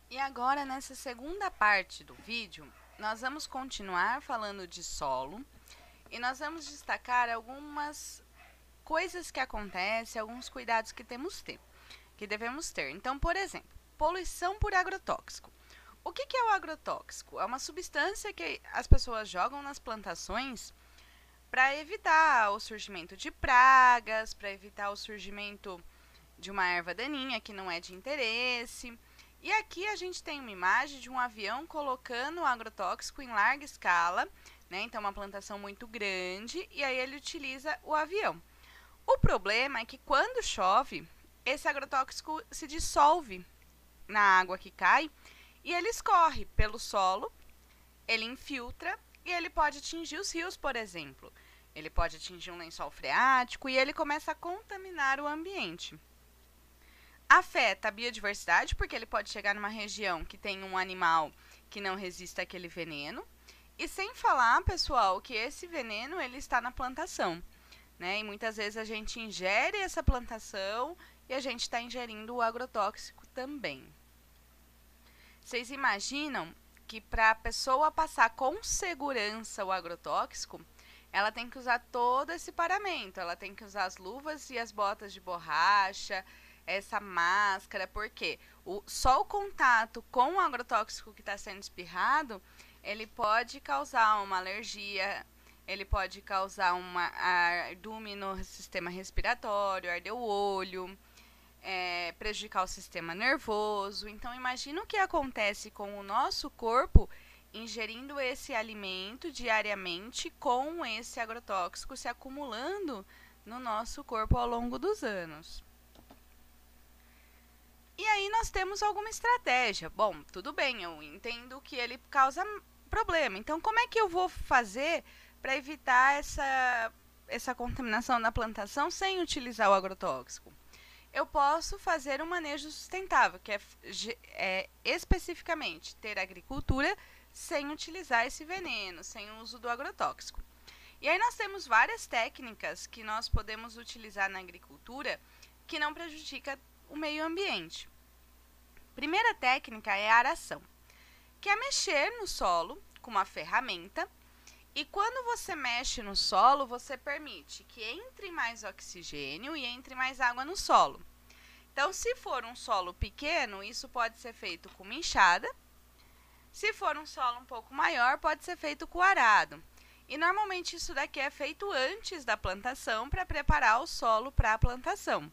E agora, nessa segunda parte do vídeo, nós vamos continuar falando de solo e nós vamos destacar algumas coisas que acontecem, alguns cuidados que devemos ter. Então, por exemplo, poluição por agrotóxico. O que é o agrotóxico? É uma substância que as pessoas jogam nas plantações para evitar o surgimento de pragas, para evitar o surgimento de uma erva daninha que não é de interesse. E aqui a gente tem uma imagem de um avião colocando o agrotóxico em larga escala, né? Então uma plantação muito grande, e aí ele utiliza o avião. O problema é que quando chove, esse agrotóxico se dissolve na água que cai e ele escorre pelo solo, ele infiltra e ele pode atingir os rios, por exemplo. Ele pode atingir um lençol freático e ele começa a contaminar o ambiente. Afeta a biodiversidade, porque ele pode chegar numa região que tem um animal que não resista àquele veneno. E sem falar, pessoal, que esse veneno ele está na plantação, né? E muitas vezes a gente ingere essa plantação e a gente está ingerindo o agrotóxico também. Vocês imaginam que para a pessoa passar com segurança o agrotóxico, ela tem que usar todo esse paramento, ela tem que usar as luvas e as botas de borracha, essa máscara, porque só o contato com o agrotóxico que está sendo espirrado, ele pode causar uma alergia, ele pode causar uma ardume no sistema respiratório, arder o olho, prejudicar o sistema nervoso. Então, imagina o que acontece com o nosso corpo ingerindo esse alimento diariamente com esse agrotóxico se acumulando no nosso corpo ao longo dos anos. E aí nós temos alguma estratégia. Bom, tudo bem, eu entendo que ele causa problema. Então, como é que eu vou fazer para evitar essa contaminação na plantação sem utilizar o agrotóxico? Eu posso fazer um manejo sustentável, que é especificamente ter agricultura sem utilizar esse veneno, sem o uso do agrotóxico. E aí nós temos várias técnicas que nós podemos utilizar na agricultura que não prejudica o meio ambiente. Primeira técnica é a aração, que é mexer no solo com uma ferramenta. E quando você mexe no solo, você permite que entre mais oxigênio e entre mais água no solo. Então, se for um solo pequeno, isso pode ser feito com uma enxada. Se for um solo um pouco maior, pode ser feito com arado. E normalmente isso daqui é feito antes da plantação para preparar o solo para a plantação.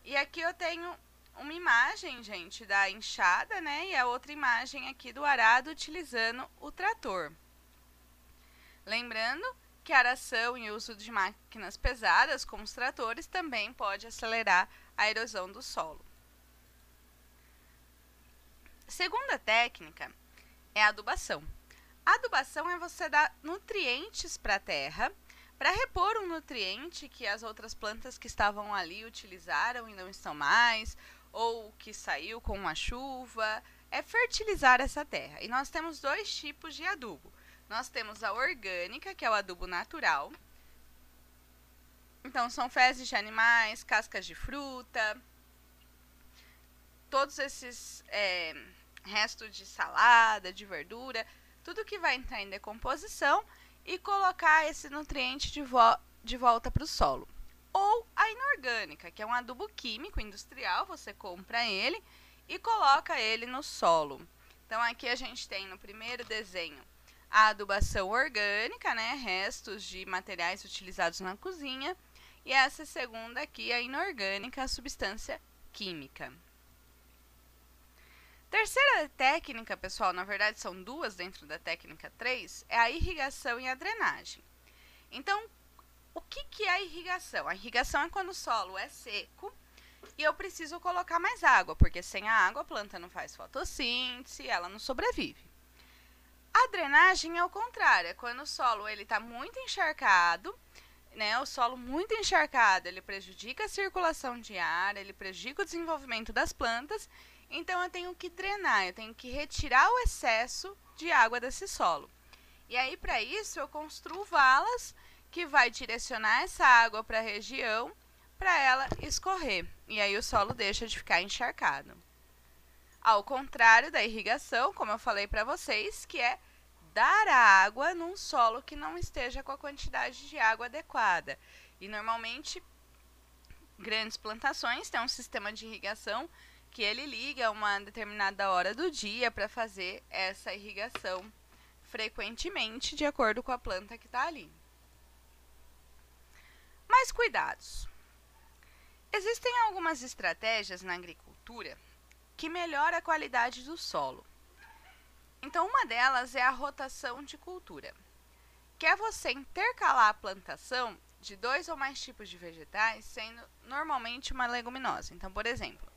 E aqui eu tenho uma imagem, gente, da enxada, né? E a outra imagem aqui do arado utilizando o trator. Lembrando que a aração e o uso de máquinas pesadas, como os tratores, também pode acelerar a erosão do solo. Segunda técnica é a adubação. A adubação é você dar nutrientes para a terra, para repor um nutriente que as outras plantas que estavam ali utilizaram e não estão mais, ou que saiu com a chuva, é fertilizar essa terra. E nós temos dois tipos de adubo. Nós temos a orgânica, que é o adubo natural. Então, são fezes de animais, cascas de fruta, todos esses restos de salada, de verdura, tudo que vai entrar em decomposição e colocar esse nutriente de volta para o solo. Ou a inorgânica, que é um adubo químico industrial, você compra ele e coloca ele no solo. Então, aqui a gente tem no primeiro desenho a adubação orgânica, né, restos de materiais utilizados na cozinha, e essa segunda aqui, a inorgânica, a substância química. Terceira técnica, pessoal, na verdade são duas dentro da técnica 3, é a irrigação e a drenagem. Então, o que é a irrigação? A irrigação é quando o solo é seco e eu preciso colocar mais água, porque sem a água a planta não faz fotossíntese, ela não sobrevive. A drenagem é o contrário, é quando o solo está muito encharcado, né? O solo muito encharcado, ele prejudica a circulação de ar, ele prejudica o desenvolvimento das plantas, então eu tenho que drenar, eu tenho que retirar o excesso de água desse solo. E aí, para isso, eu construo valas que vai direcionar essa água para a região, para ela escorrer. E aí o solo deixa de ficar encharcado. Ao contrário da irrigação, como eu falei para vocês, que é dar a água num solo que não esteja com a quantidade de água adequada. E normalmente grandes plantações têm um sistema de irrigação que ele liga a uma determinada hora do dia para fazer essa irrigação frequentemente de acordo com a planta que está ali. Mais cuidados. Existem algumas estratégias na agricultura que melhoram a qualidade do solo. Então, uma delas é a rotação de cultura, que é você intercalar a plantação de 2 ou mais tipos de vegetais, sendo normalmente uma leguminosa. Então, por exemplo,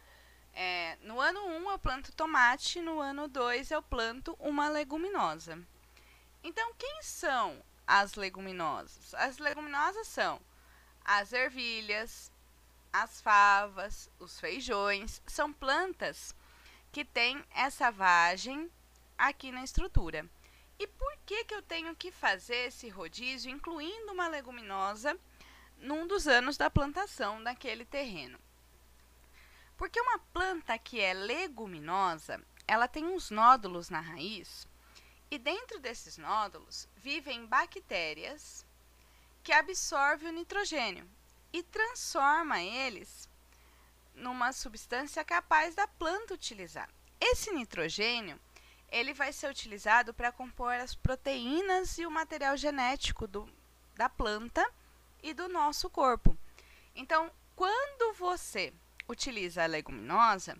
no ano 1 eu planto tomate, no ano 2 eu planto uma leguminosa. Então, quem são as leguminosas? As leguminosas são as ervilhas, as favas, os feijões, são plantas que têm essa vagem aqui na estrutura. E por que eu tenho que fazer esse rodízio, incluindo uma leguminosa, num dos anos da plantação daquele terreno? Porque uma planta que é leguminosa, ela tem uns nódulos na raiz, e dentro desses nódulos vivem bactérias que absorvem o nitrogênio e transforma eles numa substância capaz da planta utilizar. Esse nitrogênio, ele vai ser utilizado para compor as proteínas e o material genético da planta e do nosso corpo. Então, quando você utiliza a leguminosa,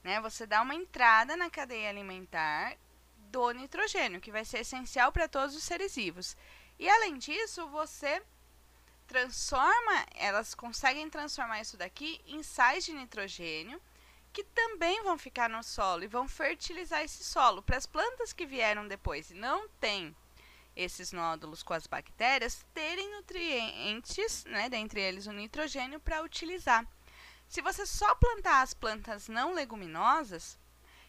né, você dá uma entrada na cadeia alimentar do nitrogênio, que vai ser essencial para todos os seres vivos. E, além disso, você elas conseguem transformar isso daqui em sais de nitrogênio, que também vão ficar no solo e vão fertilizar esse solo. Para as plantas que vieram depois e não têm esses nódulos com as bactérias, terem nutrientes, né, dentre eles o nitrogênio, para utilizar. Se você só plantar as plantas não leguminosas,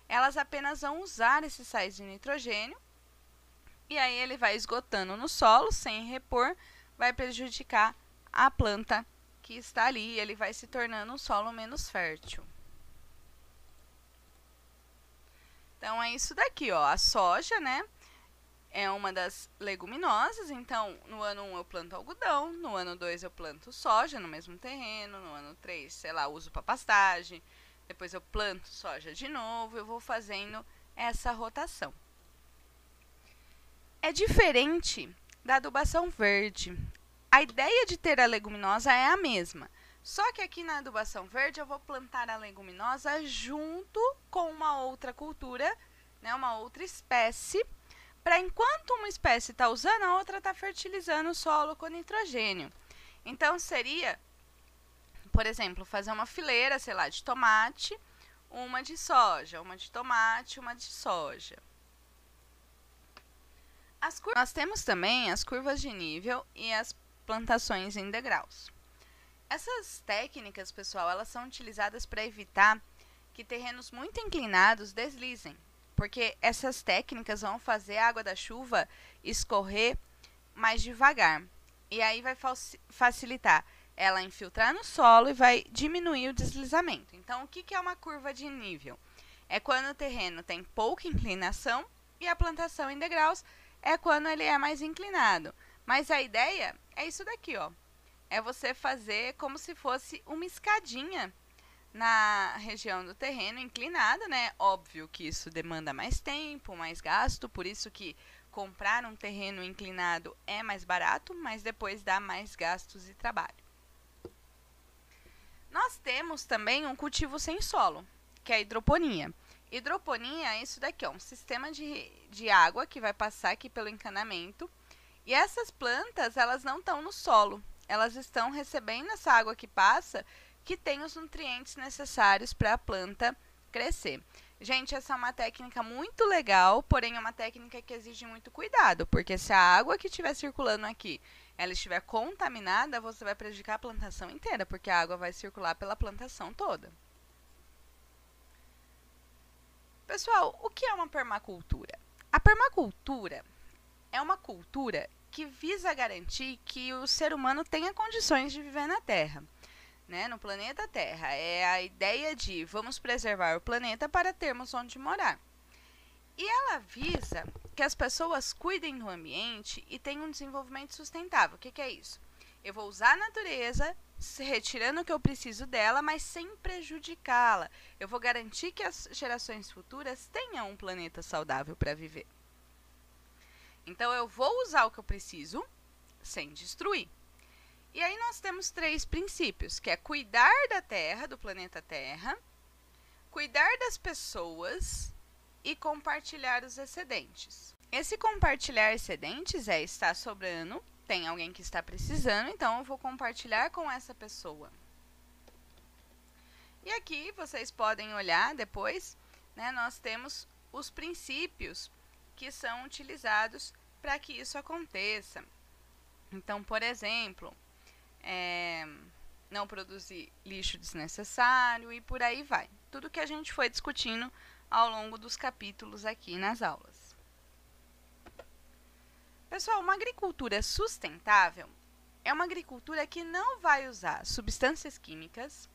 elas apenas vão usar esses sais de nitrogênio, e aí ele vai esgotando no solo sem repor, vai prejudicar a planta que está ali, ele vai se tornando um solo menos fértil. Então, é isso daqui, ó, a soja, né, é uma das leguminosas. Então, no ano 1 eu planto algodão, no ano 2 eu planto soja no mesmo terreno, no ano 3, sei lá, uso para pastagem, depois eu planto soja de novo, eu vou fazendo essa rotação. É diferente da adubação verde. A ideia de ter a leguminosa é a mesma, só que aqui na adubação verde eu vou plantar a leguminosa junto com uma outra cultura, né, uma outra espécie, para enquanto uma espécie está usando, a outra está fertilizando o solo com nitrogênio. Então, seria, por exemplo, fazer uma fileira, sei lá, de tomate, uma de soja, uma de tomate, uma de soja. Nós temos também as curvas de nível e as plantações em degraus. Essas técnicas, pessoal, elas são utilizadas para evitar que terrenos muito inclinados deslizem, porque essas técnicas vão fazer a água da chuva escorrer mais devagar. E aí vai facilitar ela infiltrar no solo e vai diminuir o deslizamento. Então, o que é uma curva de nível? É quando o terreno tem pouca inclinação, e a plantação em degraus é quando ele é mais inclinado. Mas a ideia é isso daqui, ó. É você fazer como se fosse uma escadinha na região do terreno inclinado, né? Óbvio que isso demanda mais tempo, mais gasto, por isso que comprar um terreno inclinado é mais barato, mas depois dá mais gastos e trabalho. Nós temos também um cultivo sem solo, que é a hidroponia. Hidroponia é isso daqui, ó, um sistema de água que vai passar aqui pelo encanamento. E essas plantas, elas não estão no solo, elas estão recebendo essa água que passa, que tem os nutrientes necessários para a planta crescer. Gente, essa é uma técnica muito legal, porém é uma técnica que exige muito cuidado, porque se a água que estiver circulando aqui, ela estiver contaminada, você vai prejudicar a plantação inteira, porque a água vai circular pela plantação toda. Pessoal, o que é uma permacultura? A permacultura é uma cultura que visa garantir que o ser humano tenha condições de viver na Terra. né, no planeta Terra. É a ideia de vamos preservar o planeta para termos onde morar. E ela visa que as pessoas cuidem do ambiente e tenham um desenvolvimento sustentável. O que é isso? Eu vou usar a natureza, retirando o que eu preciso dela, mas sem prejudicá-la. Eu vou garantir que as gerações futuras tenham um planeta saudável para viver. Então eu vou usar o que eu preciso, sem destruir. E aí nós temos 3 princípios, que é cuidar da Terra, do planeta Terra, cuidar das pessoas e compartilhar os excedentes. Esse compartilhar excedentes é está sobrando, tem alguém que está precisando, então eu vou compartilhar com essa pessoa. E aqui vocês podem olhar depois, né, nós temos os princípios que são utilizados para que isso aconteça. Então, por exemplo, não produzir lixo desnecessário e por aí vai. Tudo que a gente foi discutindo ao longo dos capítulos aqui nas aulas. Pessoal, uma agricultura sustentável é uma agricultura que não vai usar substâncias químicas,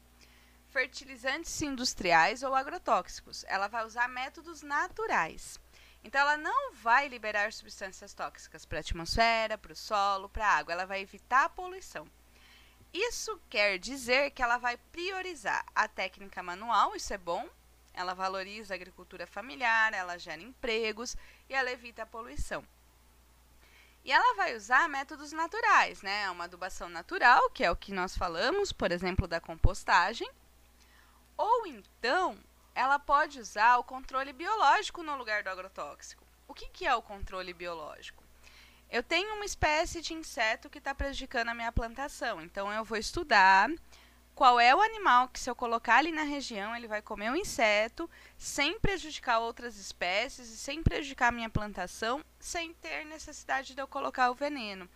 fertilizantes industriais ou agrotóxicos. Ela vai usar métodos naturais. Então, ela não vai liberar substâncias tóxicas para a atmosfera, para o solo, para a água. Ela vai evitar a poluição. Isso quer dizer que ela vai priorizar a técnica manual, isso é bom. Ela valoriza a agricultura familiar, ela gera empregos e ela evita a poluição. E ela vai usar métodos naturais, né? Uma adubação natural, que é o que nós falamos, por exemplo, da compostagem. Ou então, ela pode usar o controle biológico no lugar do agrotóxico. O que é o controle biológico? Eu tenho uma espécie de inseto que está prejudicando a minha plantação, então eu vou estudar qual é o animal que, se eu colocar ali na região, ele vai comer o inseto sem prejudicar outras espécies e sem prejudicar a minha plantação, sem ter necessidade de eu colocar o veneno.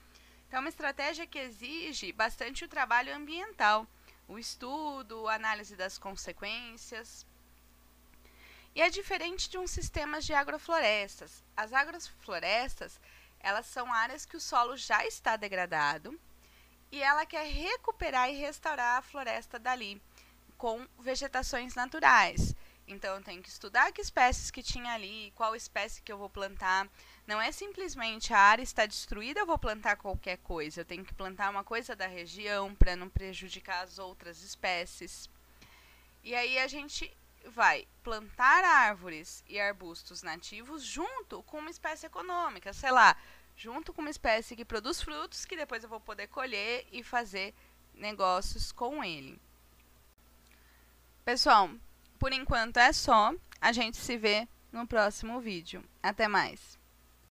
Então, é uma estratégia que exige bastante o trabalho ambiental, o estudo, a análise das consequências. E é diferente de um sistema de agroflorestas. As agroflorestas, elas são áreas que o solo já está degradado e ela quer recuperar e restaurar a floresta dali com vegetações naturais. Então, eu tenho que estudar que espécies que tinha ali, qual espécie que eu vou plantar. Não é simplesmente a área está destruída, eu vou plantar qualquer coisa. Eu tenho que plantar uma coisa da região para não prejudicar as outras espécies. E aí a gente vai plantar árvores e arbustos nativos junto com uma espécie econômica, sei lá, junto com uma espécie que produz frutos que depois eu vou poder colher e fazer negócios com ele. Pessoal, por enquanto é só. A gente se vê no próximo vídeo. Até mais!